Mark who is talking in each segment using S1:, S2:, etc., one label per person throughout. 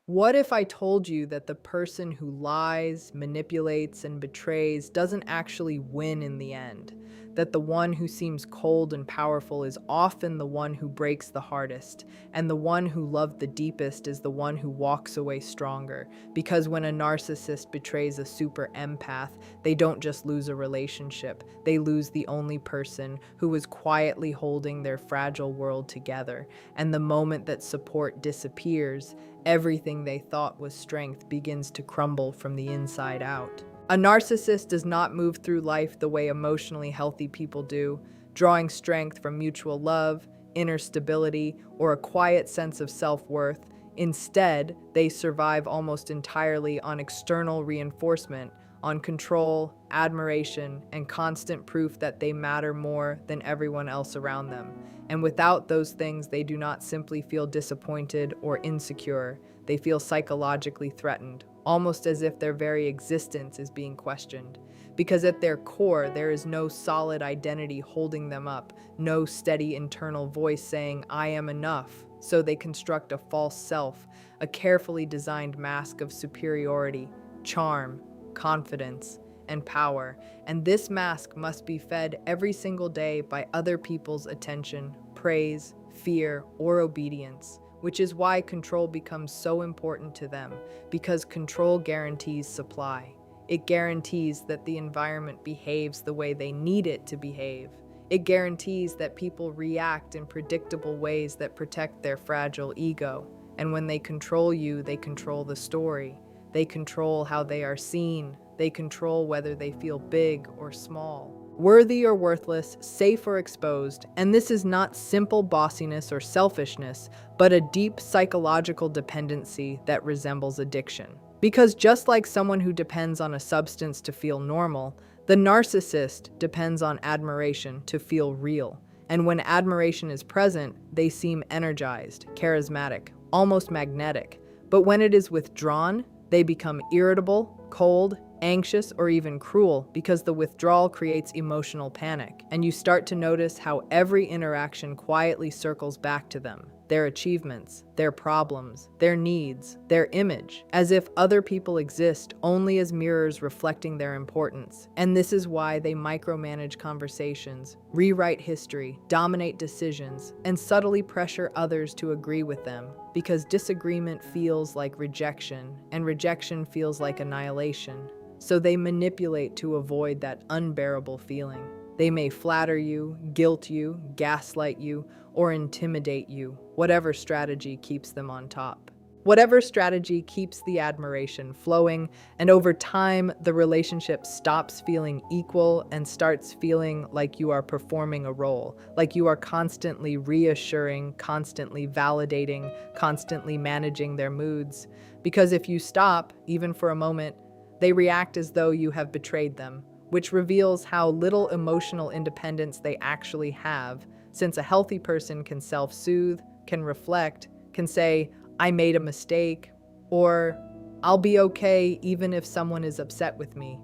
S1: What if I told you that the person who lies, manipulates, and betrays doesn't actually win in the end? That the one who seems cold and powerful is often the one who breaks the hardest, and the one who loved the deepest is the one who walks away stronger. Because when a narcissist betrays a super empath, they don't just lose a relationship, they lose the only person who was quietly holding their fragile world together. And the moment that support disappears, everything they thought was strength begins to crumble from the inside out. A narcissist does not move through life the way emotionally healthy people do, drawing strength from mutual love, inner stability, or a quiet sense of self-worth. Instead, they survive almost entirely on external reinforcement, on control, admiration, and constant proof that they matter more than everyone else around them. And without those things, they do not simply feel disappointed or insecure. They feel psychologically threatened, almost as if their very existence is being questioned. Because at their core, there is no solid identity holding them up, no steady internal voice saying, "I am enough." So they construct a false self, a carefully designed mask of superiority, charm, confidence, and power, and this mask must be fed every single day by other people's attention, praise, fear, or obedience, which is why control becomes so important to them, because control guarantees supply. It guarantees that the environment behaves the way they need it to behave. It guarantees that people react in predictable ways that protect their fragile ego. And when they control you, they control the story. They control how they are seen. They control whether they feel big or small, worthy or worthless, safe or exposed. And this is not simple bossiness or selfishness, but a deep psychological dependency that resembles addiction. Because just like someone who depends on a substance to feel normal, the narcissist depends on admiration to feel real. And when admiration is present, they seem energized, charismatic, almost magnetic. But when it is withdrawn, they become irritable, cold, anxious, or even cruel, because the withdrawal creates emotional panic. And you start to notice how every interaction quietly circles back to them, their achievements, their problems, their needs, their image, as if other people exist only as mirrors reflecting their importance. And this is why they micromanage conversations, rewrite history, dominate decisions, and subtly pressure others to agree with them, because disagreement feels like rejection, and rejection feels like annihilation. So they manipulate to avoid that unbearable feeling. They may flatter you, guilt you, gaslight you, or intimidate you, whatever strategy keeps them on top. Whatever strategy keeps the admiration flowing, and over time, the relationship stops feeling equal and starts feeling like you are performing a role, like you are constantly reassuring, constantly validating, constantly managing their moods. Because if you stop, even for a moment, they react as though you have betrayed them, which reveals how little emotional independence they actually have, since a healthy person can self-soothe, can reflect, can say, "I made a mistake," or "I'll be okay even if someone is upset with me."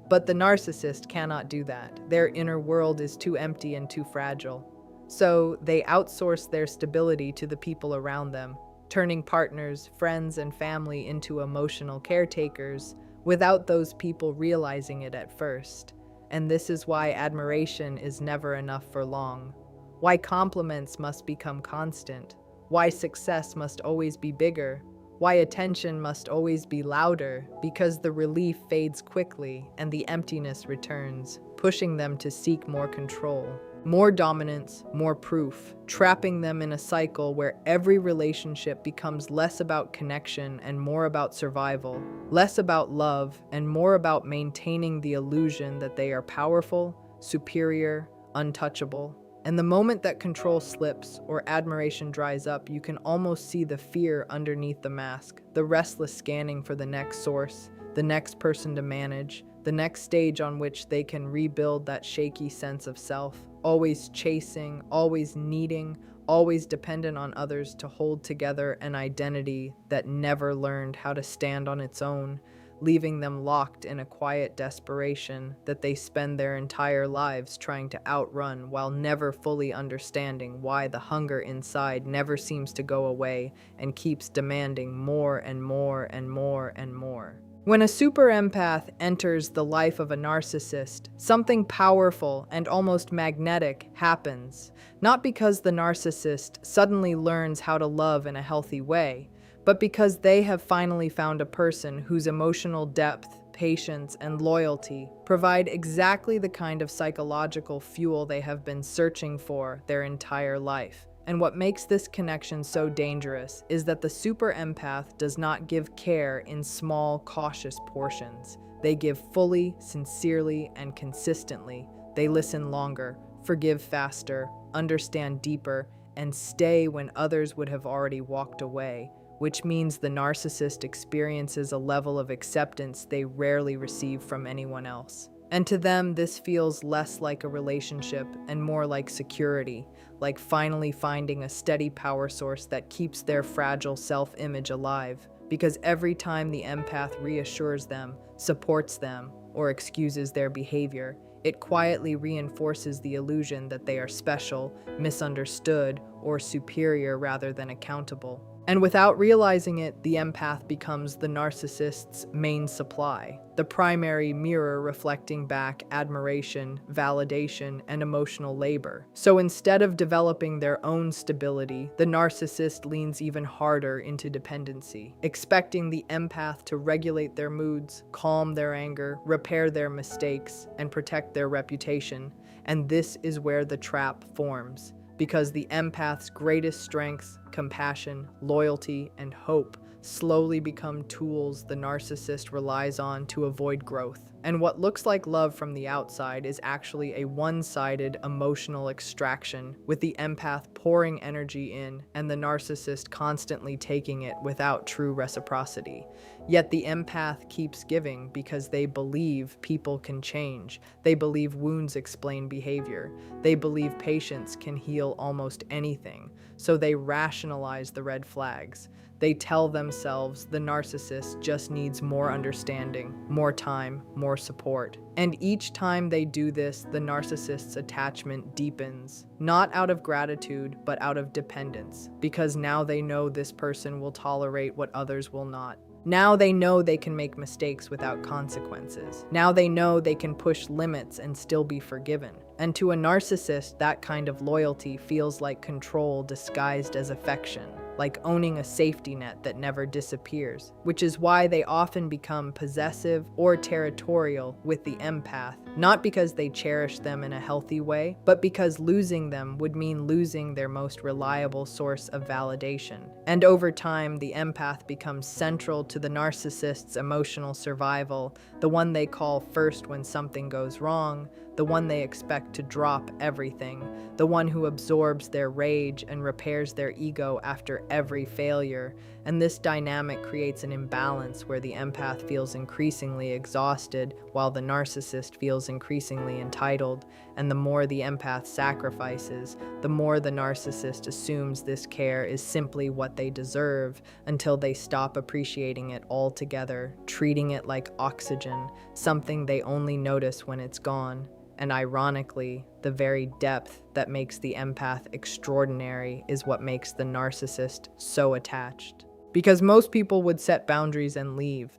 S1: But the narcissist cannot do that. Their inner world is too empty and too fragile. So they outsource their stability to the people around them, turning partners, friends, and family into emotional caretakers, without those people realizing it at first. And this is why admiration is never enough for long. Why compliments must become constant. Why success must always be bigger. Why attention must always be louder. Because the relief fades quickly and the emptiness returns, pushing them to seek more control. More dominance, more proof, trapping them in a cycle where every relationship becomes less about connection and more about survival, less about love and more about maintaining the illusion that they are powerful, superior, untouchable. And the moment that control slips or admiration dries up, you can almost see the fear underneath the mask, the restless scanning for the next source, the next person to manage, the next stage on which they can rebuild that shaky sense of self, always chasing, always needing, always dependent on others to hold together an identity that never learned how to stand on its own. leaving them locked in a quiet desperation that they spend their entire lives trying to outrun while never fully understanding why the hunger inside never seems to go away and keeps demanding more and more and more and more. When a super empath enters the life of a narcissist, something powerful and almost magnetic happens, not because the narcissist suddenly learns how to love in a healthy way, but because they have finally found a person whose emotional depth, patience, and loyalty provide exactly the kind of psychological fuel they have been searching for their entire life. And what makes this connection so dangerous is that the super empath does not give care in small, cautious portions. They give fully, sincerely, and consistently. They listen longer, forgive faster, understand deeper, and stay when others would have already walked away, which means the narcissist experiences a level of acceptance they rarely receive from anyone else. And to them, this feels less like a relationship and more like security, like finally finding a steady power source that keeps their fragile self-image alive. Because every time the empath reassures them, supports them, or excuses their behavior, it quietly reinforces the illusion that they are special, misunderstood, or superior rather than accountable. And without realizing it, the empath becomes the narcissist's main supply, the primary mirror reflecting back admiration, validation, and emotional labor. So instead of developing their own stability, the narcissist leans even harder into dependency, expecting the empath to regulate their moods, calm their anger, repair their mistakes, and protect their reputation. And this is where the trap forms. Because the empath's greatest strengths, compassion, loyalty, and hope slowly become tools the narcissist relies on to avoid growth. And what looks like love from the outside is actually a one-sided emotional extraction, with the empath pouring energy in and the narcissist constantly taking it without true reciprocity. Yet the empath keeps giving because they believe people can change. They believe wounds explain behavior. They believe patience can heal almost anything. So they rationalize the red flags. They tell themselves the narcissist just needs more understanding, more time, more support. And each time they do this, the narcissist's attachment deepens, not out of gratitude, but out of dependence, because now they know this person will tolerate what others will not. Now they know they can make mistakes without consequences. Now they know they can push limits and still be forgiven. And to a narcissist, that kind of loyalty feels like control disguised as affection, like owning a safety net that never disappears, which is why they often become possessive or territorial with the empath, not because they cherish them in a healthy way, but because losing them would mean losing their most reliable source of validation. And over time, the empath becomes central to the narcissist's emotional survival, the one they call first when something goes wrong, the one they expect to drop everything, the one who absorbs their rage and repairs their ego after every failure. And this dynamic creates an imbalance where the empath feels increasingly exhausted while the narcissist feels increasingly entitled. And the more the empath sacrifices, the more the narcissist assumes this care is simply what they deserve, until they stop appreciating it altogether, treating it like oxygen, something they only notice when it's gone. And ironically, the very depth that makes the empath extraordinary is what makes the narcissist so attached. Because most people would set boundaries and leave,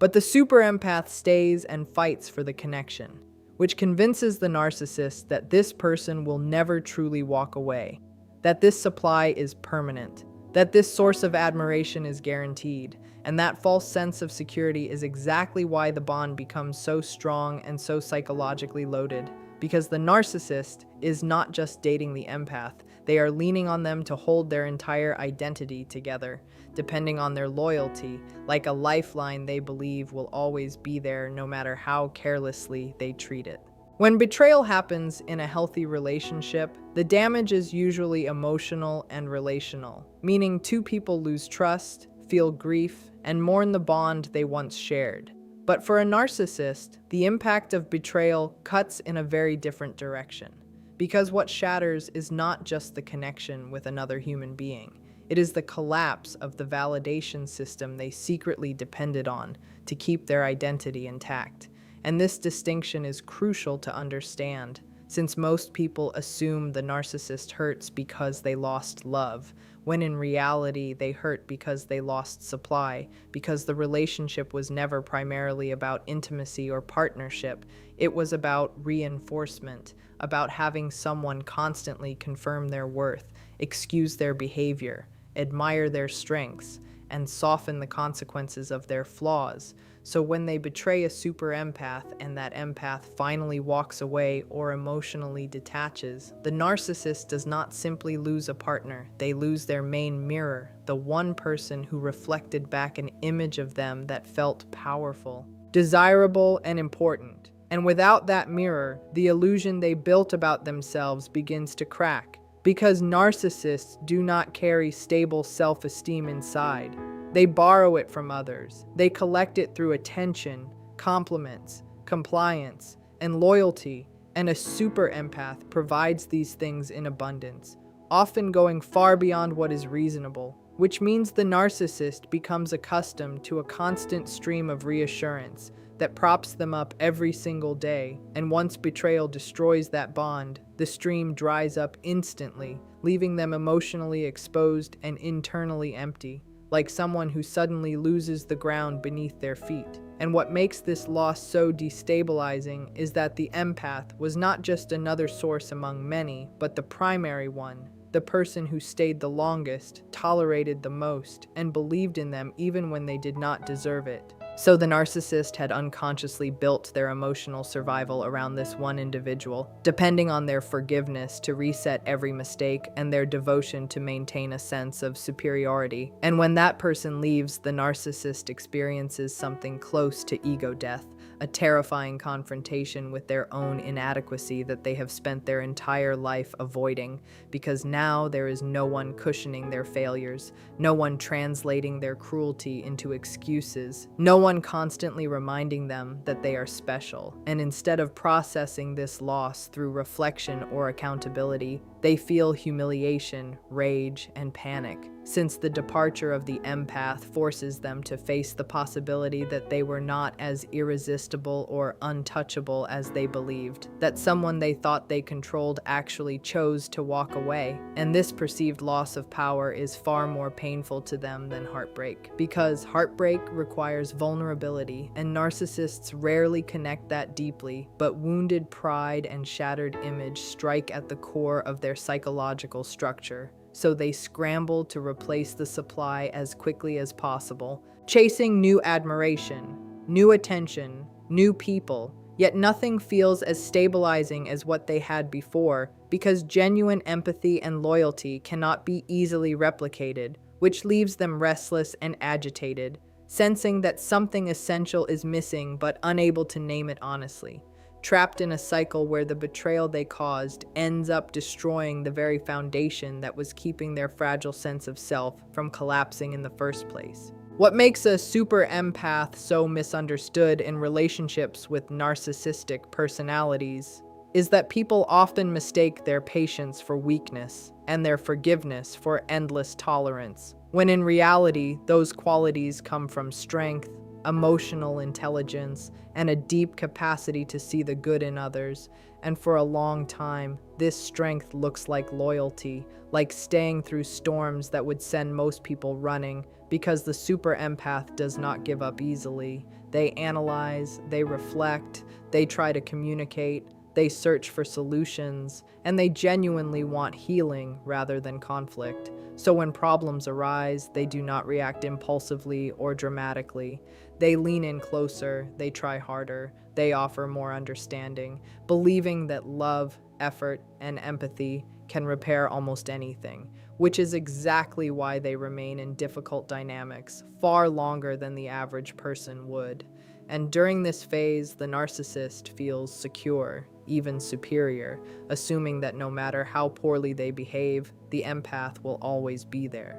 S1: but the super empath stays and fights for the connection, which convinces the narcissist that this person will never truly walk away, that this supply is permanent, that this source of admiration is guaranteed. And that false sense of security is exactly why the bond becomes so strong and so psychologically loaded. Because the narcissist is not just dating the empath, they are leaning on them to hold their entire identity together, depending on their loyalty, like a lifeline they believe will always be there no matter how carelessly they treat it. When betrayal happens in a healthy relationship, the damage is usually emotional and relational, meaning two people lose trust, feel grief, and mourn the bond they once shared. But for a narcissist, the impact of betrayal cuts in a very different direction. Because what shatters is not just the connection with another human being. It is the collapse of the validation system they secretly depended on to keep their identity intact. And this distinction is crucial to understand, since most people assume the narcissist hurts because they lost love, when in reality they hurt because they lost supply, because the relationship was never primarily about intimacy or partnership. It was about reinforcement, about having someone constantly confirm their worth, excuse their behavior, admire their strengths, and soften the consequences of their flaws. So when they betray a super empath and that empath finally walks away or emotionally detaches, the narcissist does not simply lose a partner, they lose their main mirror, the one person who reflected back an image of them that felt powerful, desirable, and important. And without that mirror, the illusion they built about themselves begins to crack. Because narcissists do not carry stable self-esteem inside. They borrow it from others. They collect it through attention, compliments, compliance, and loyalty. And a super empath provides these things in abundance, often going far beyond what is reasonable, which means the narcissist becomes accustomed to a constant stream of reassurance that props them up every single day, and once betrayal destroys that bond, the stream dries up instantly, leaving them emotionally exposed and internally empty, like someone who suddenly loses the ground beneath their feet. And what makes this loss so destabilizing is that the empath was not just another source among many, but the primary one, the person who stayed the longest, tolerated the most, and believed in them even when they did not deserve it. So the narcissist had unconsciously built their emotional survival around this one individual, depending on their forgiveness to reset every mistake and their devotion to maintain a sense of superiority. And when that person leaves, the narcissist experiences something close to ego death, a terrifying confrontation with their own inadequacy that they have spent their entire life avoiding, because now there is no one cushioning their failures, no one translating their cruelty into excuses, no one constantly reminding them that they are special. And instead of processing this loss through reflection or accountability, they feel humiliation, rage, and panic, since the departure of the empath forces them to face the possibility that they were not as irresistible or untouchable as they believed, that someone they thought they controlled actually chose to walk away. And this perceived loss of power is far more painful to them than heartbreak, because heartbreak requires vulnerability, and narcissists rarely connect that deeply, but wounded pride and shattered image strike at the core of their psychological structure. So they scramble to replace the supply as quickly as possible, chasing new admiration, new attention, new people. Yet nothing feels as stabilizing as what they had before, because genuine empathy and loyalty cannot be easily replicated, which leaves them restless and agitated, sensing that something essential is missing but unable to name it honestly. Trapped in a cycle where the betrayal they caused ends up destroying the very foundation that was keeping their fragile sense of self from collapsing in the first place. What makes a super empath so misunderstood in relationships with narcissistic personalities is that people often mistake their patience for weakness and their forgiveness for endless tolerance, when in reality, those qualities come from strength, emotional intelligence, and a deep capacity to see the good in others. And for a long time, this strength looks like loyalty, like staying through storms that would send most people running, because the super empath does not give up easily. They analyze, they reflect, they try to communicate, they search for solutions, and they genuinely want healing rather than conflict. So when problems arise, they do not react impulsively or dramatically. They lean in closer, they try harder, they offer more understanding, believing that love, effort, and empathy can repair almost anything, which is exactly why they remain in difficult dynamics far longer than the average person would. And during this phase, the narcissist feels secure, even superior, assuming that no matter how poorly they behave, the empath will always be there.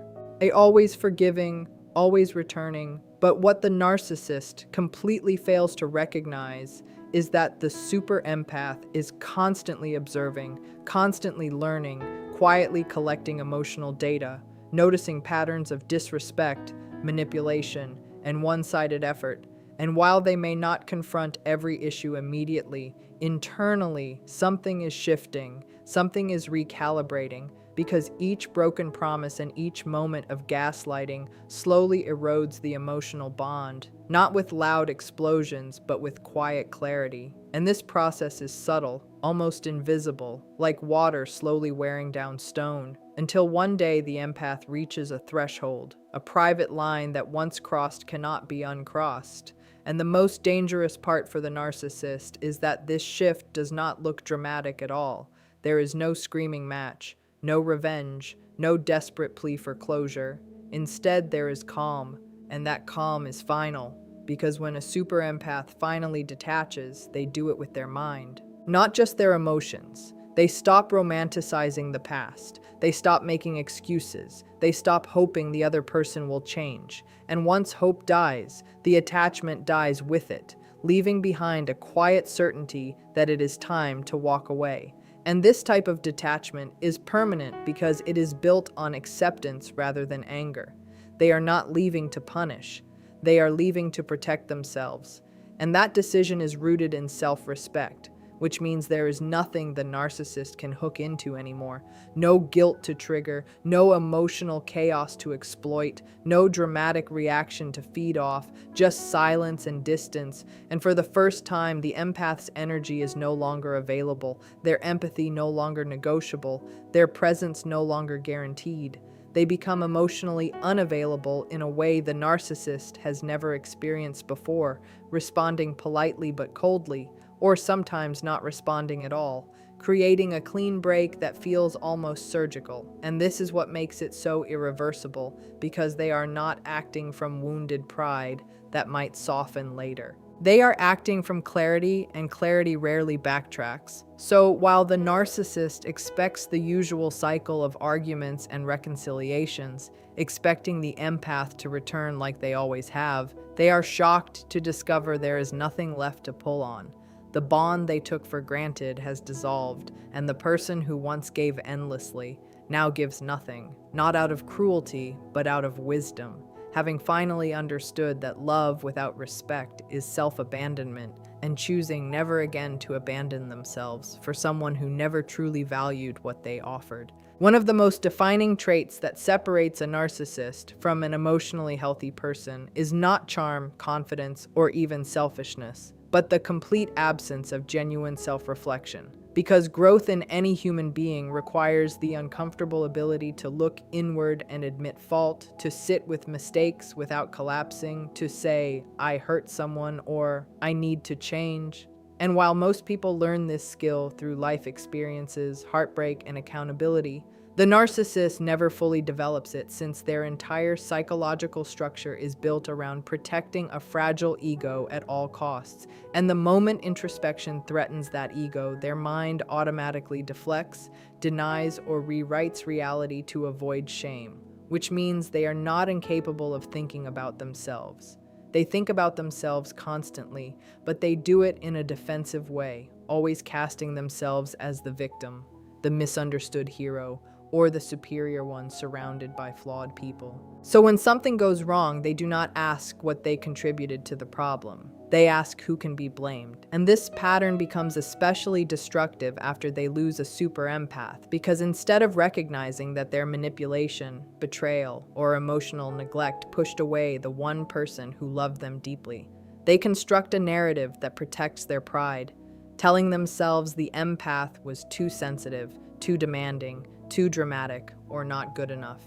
S1: Always forgiving, always returning. But what the narcissist completely fails to recognize is that the super empath is constantly observing, constantly learning, quietly collecting emotional data, noticing patterns of disrespect, manipulation, and one-sided effort. And while they may not confront every issue immediately, internally, something is shifting, something is recalibrating, because each broken promise and each moment of gaslighting slowly erodes the emotional bond, not with loud explosions, but with quiet clarity. And this process is subtle, almost invisible, like water slowly wearing down stone, until one day the empath reaches a threshold, a private line that once crossed cannot be uncrossed. And the most dangerous part for the narcissist is that this shift does not look dramatic at all. There is no screaming match, no revenge, no desperate plea for closure. Instead, there is calm, and that calm is final, because when a super empath finally detaches, they do it with their mind, not just their emotions. They stop romanticizing the past. They stop making excuses. They stop hoping the other person will change. And once hope dies, the attachment dies with it, leaving behind a quiet certainty that it is time to walk away. And this type of detachment is permanent because it is built on acceptance rather than anger. They are not leaving to punish. They are leaving to protect themselves. And that decision is rooted in self-respect, which means there is nothing the narcissist can hook into anymore. No guilt to trigger, no emotional chaos to exploit, no dramatic reaction to feed off, just silence and distance. And for the first time, the empath's energy is no longer available, their empathy no longer negotiable, their presence no longer guaranteed. They become emotionally unavailable in a way the narcissist has never experienced before, responding politely but coldly, or sometimes not responding at all, creating a clean break that feels almost surgical. And this is what makes it so irreversible, because they are not acting from wounded pride that might soften later. They are acting from clarity, and clarity rarely backtracks. So while the narcissist expects the usual cycle of arguments and reconciliations, expecting the empath to return like they always have, they are shocked to discover there is nothing left to pull on. The bond they took for granted has dissolved, and the person who once gave endlessly now gives nothing, not out of cruelty, but out of wisdom, having finally understood that love without respect is self-abandonment, and choosing never again to abandon themselves for someone who never truly valued what they offered. One of the most defining traits that separates a narcissist from an emotionally healthy person is not charm, confidence, or even selfishness, but the complete absence of genuine self-reflection. Because growth in any human being requires the uncomfortable ability to look inward and admit fault, to sit with mistakes without collapsing, to say, "I hurt someone," or "I need to change." And while most people learn this skill through life experiences, heartbreak, and accountability, the narcissist never fully develops it, since their entire psychological structure is built around protecting a fragile ego at all costs. And the moment introspection threatens that ego, their mind automatically deflects, denies, or rewrites reality to avoid shame, which means they are not incapable of thinking about themselves. They think about themselves constantly, but they do it in a defensive way, always casting themselves as the victim, the misunderstood hero, or the superior one surrounded by flawed people. So when something goes wrong, they do not ask what they contributed to the problem. They ask who can be blamed. And this pattern becomes especially destructive after they lose a super empath, because instead of recognizing that their manipulation, betrayal, or emotional neglect pushed away the one person who loved them deeply, they construct a narrative that protects their pride, telling themselves the empath was too sensitive, too demanding, too dramatic, or not good enough.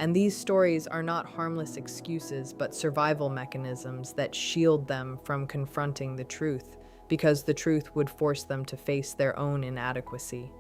S1: And these stories are not harmless excuses, but survival mechanisms that shield them from confronting the truth, because the truth would force them to face their own inadequacy.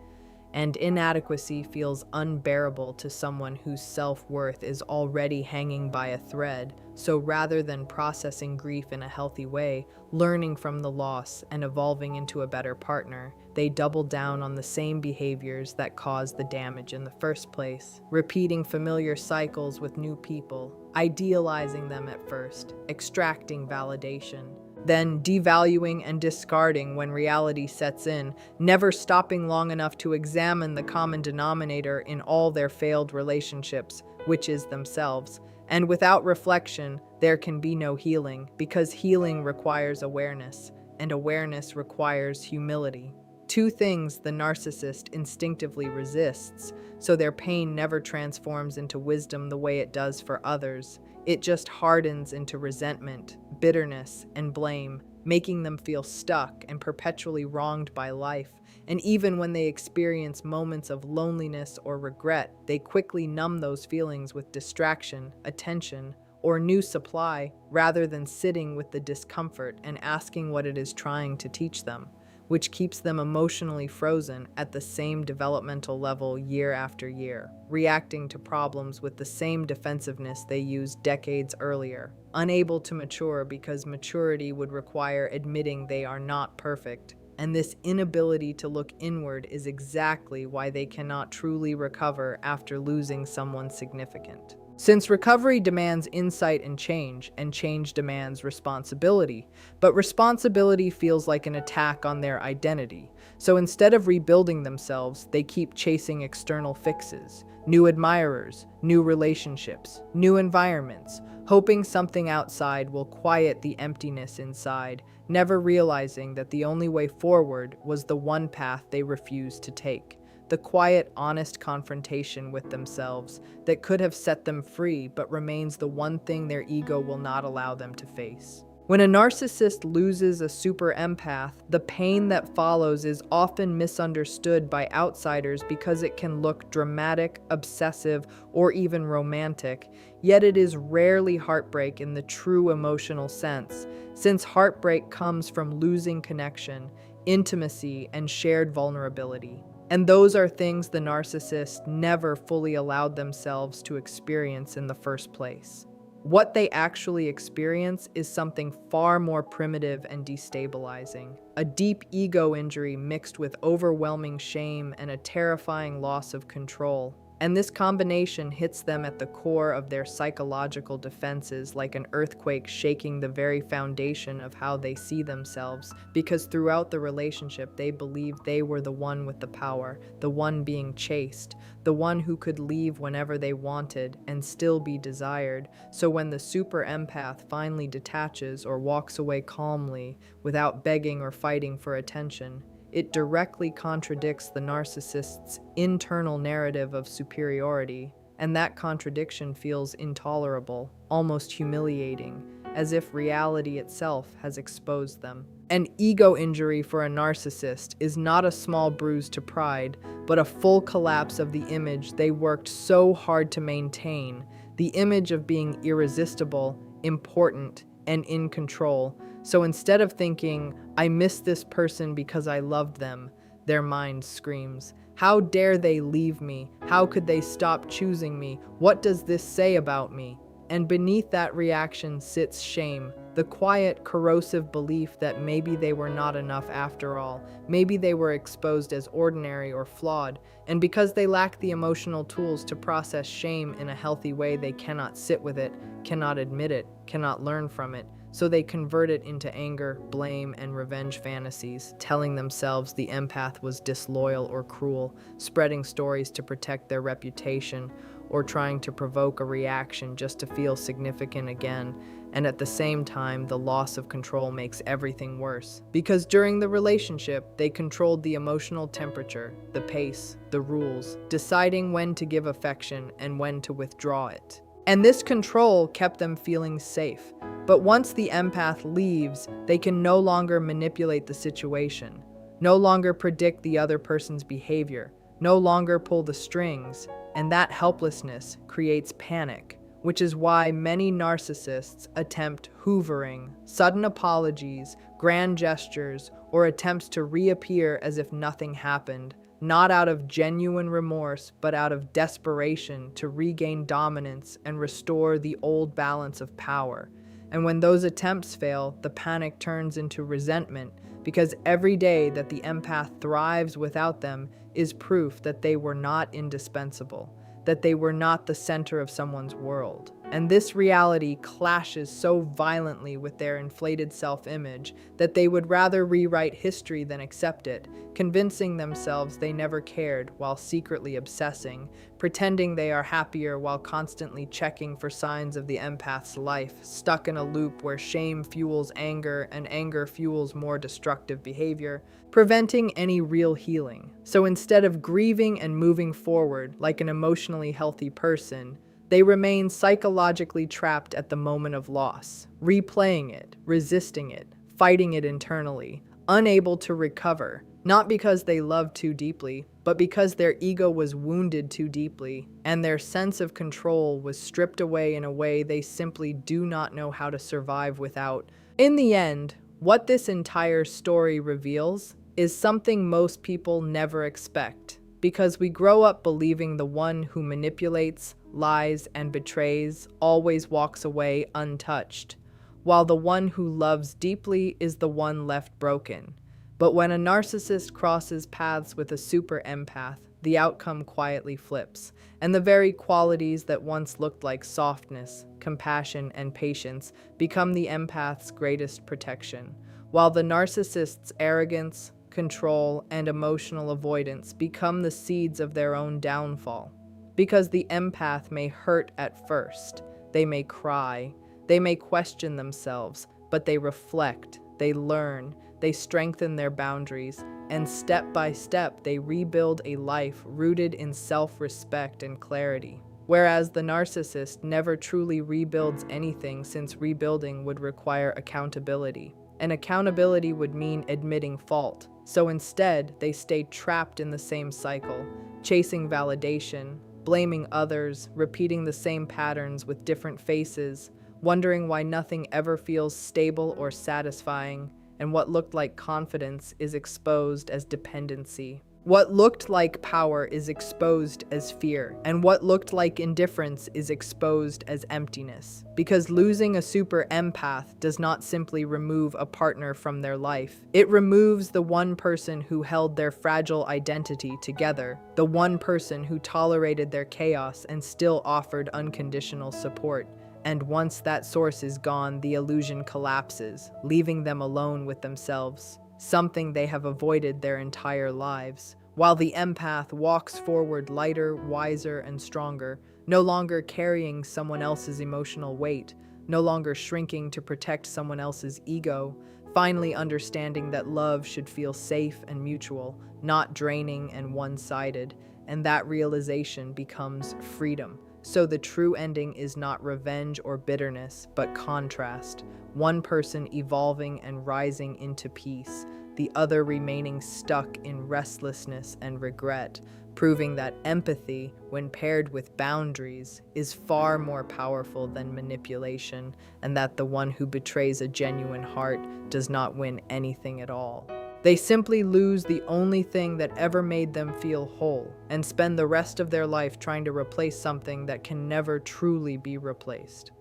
S1: And inadequacy feels unbearable to someone whose self-worth is already hanging by a thread. So rather than processing grief in a healthy way, learning from the loss, and evolving into a better partner, they double down on the same behaviors that caused the damage in the first place, repeating familiar cycles with new people, idealizing them at first, extracting validation, then devaluing and discarding when reality sets in, never stopping long enough to examine the common denominator in all their failed relationships, which is themselves. And without reflection, there can be no healing, because healing requires awareness, and awareness requires humility. Two things the narcissist instinctively resists, so their pain never transforms into wisdom the way it does for others. It just hardens into resentment, bitterness, and blame, making them feel stuck and perpetually wronged by life. And even when they experience moments of loneliness or regret, they quickly numb those feelings with distraction, attention, or new supply, rather than sitting with the discomfort and asking what it is trying to teach them, which keeps them emotionally frozen at the same developmental level year after year, reacting to problems with the same defensiveness they used decades earlier, unable to mature because maturity would require admitting they are not perfect. And this inability to look inward is exactly why they cannot truly recover after losing someone significant. Since recovery demands insight and change demands responsibility, but responsibility feels like an attack on their identity. So instead of rebuilding themselves, they keep chasing external fixes, new admirers, new relationships, new environments, hoping something outside will quiet the emptiness inside, never realizing that the only way forward was the one path they refused to take. The quiet, honest confrontation with themselves that could have set them free but remains the one thing their ego will not allow them to face. When a narcissist loses a super empath, the pain that follows is often misunderstood by outsiders because it can look dramatic, obsessive, or even romantic, yet it is rarely heartbreak in the true emotional sense, since heartbreak comes from losing connection, intimacy, and shared vulnerability. And those are things the narcissist never fully allowed themselves to experience in the first place. What they actually experience is something far more primitive and destabilizing. A deep ego injury mixed with overwhelming shame and a terrifying loss of control. And this combination hits them at the core of their psychological defenses like an earthquake shaking the very foundation of how they see themselves, because throughout the relationship they believed they were the one with the power, the one being chased, the one who could leave whenever they wanted and still be desired. So when the super empath finally detaches or walks away calmly without begging or fighting for attention, it directly contradicts the narcissist's internal narrative of superiority, and that contradiction feels intolerable, almost humiliating, as if reality itself has exposed them. An ego injury for a narcissist is not a small bruise to pride, but a full collapse of the image they worked so hard to maintain, the image of being irresistible, important, and in control. So instead of thinking, I miss this person because I loved them, their mind screams, how dare they leave me? How could they stop choosing me? What does this say about me? And beneath that reaction sits shame, the quiet, corrosive belief that maybe they were not enough after all. Maybe they were exposed as ordinary or flawed, and because they lack the emotional tools to process shame in a healthy way, they cannot sit with it, cannot admit it, cannot learn from it. So they convert it into anger, blame, and revenge fantasies, telling themselves the empath was disloyal or cruel, spreading stories to protect their reputation, or trying to provoke a reaction just to feel significant again. And at the same time, the loss of control makes everything worse. Because during the relationship, they controlled the emotional temperature, the pace, the rules, deciding when to give affection and when to withdraw it. And this control kept them feeling safe. But once the empath leaves, they can no longer manipulate the situation, no longer predict the other person's behavior, no longer pull the strings, and that helplessness creates panic, which is why many narcissists attempt hoovering, sudden apologies, grand gestures, or attempts to reappear as if nothing happened, not out of genuine remorse, but out of desperation to regain dominance and restore the old balance of power. And when those attempts fail, the panic turns into resentment, because every day that the empath thrives without them is proof that they were not indispensable, that they were not the center of someone's world. And this reality clashes so violently with their inflated self-image that they would rather rewrite history than accept it, convincing themselves they never cared while secretly obsessing, pretending they are happier while constantly checking for signs of the empath's life, stuck in a loop where shame fuels anger and anger fuels more destructive behavior, preventing any real healing. So instead of grieving and moving forward like an emotionally healthy person, they remain psychologically trapped at the moment of loss, replaying it, resisting it, fighting it internally, unable to recover, not because they loved too deeply, but because their ego was wounded too deeply, and their sense of control was stripped away in a way they simply do not know how to survive without. In the end, what this entire story reveals is something most people never expect, because we grow up believing the one who manipulates, lies, and betrays always walks away untouched, while the one who loves deeply is the one left broken. But when a narcissist crosses paths with a super empath, the outcome quietly flips, and the very qualities that once looked like softness, compassion, and patience become the empath's greatest protection, while the narcissist's arrogance, control, and emotional avoidance become the seeds of their own downfall. Because the empath may hurt at first, they may cry, they may question themselves, but they reflect, they learn, they strengthen their boundaries, and step by step they rebuild a life rooted in self-respect and clarity. Whereas the narcissist never truly rebuilds anything, since rebuilding would require accountability. And accountability would mean admitting fault. So instead, they stay trapped in the same cycle, chasing validation, blaming others, repeating the same patterns with different faces, wondering why nothing ever feels stable or satisfying, and what looked like confidence is exposed as dependency. What looked like power is exposed as fear, and what looked like indifference is exposed as emptiness. Because losing a super empath does not simply remove a partner from their life. It removes the one person who held their fragile identity together, the one person who tolerated their chaos and still offered unconditional support. And once that source is gone, the illusion collapses, leaving them alone with themselves, something they have avoided their entire lives. While the empath walks forward lighter, wiser, and stronger, no longer carrying someone else's emotional weight, no longer shrinking to protect someone else's ego, finally understanding that love should feel safe and mutual, not draining and one-sided, and that realization becomes freedom. So the true ending is not revenge or bitterness, but contrast. One person evolving and rising into peace, the other remaining stuck in restlessness and regret, proving that empathy, when paired with boundaries, is far more powerful than manipulation, and that the one who betrays a genuine heart does not win anything at all. They simply lose the only thing that ever made them feel whole, and spend the rest of their life trying to replace something that can never truly be replaced.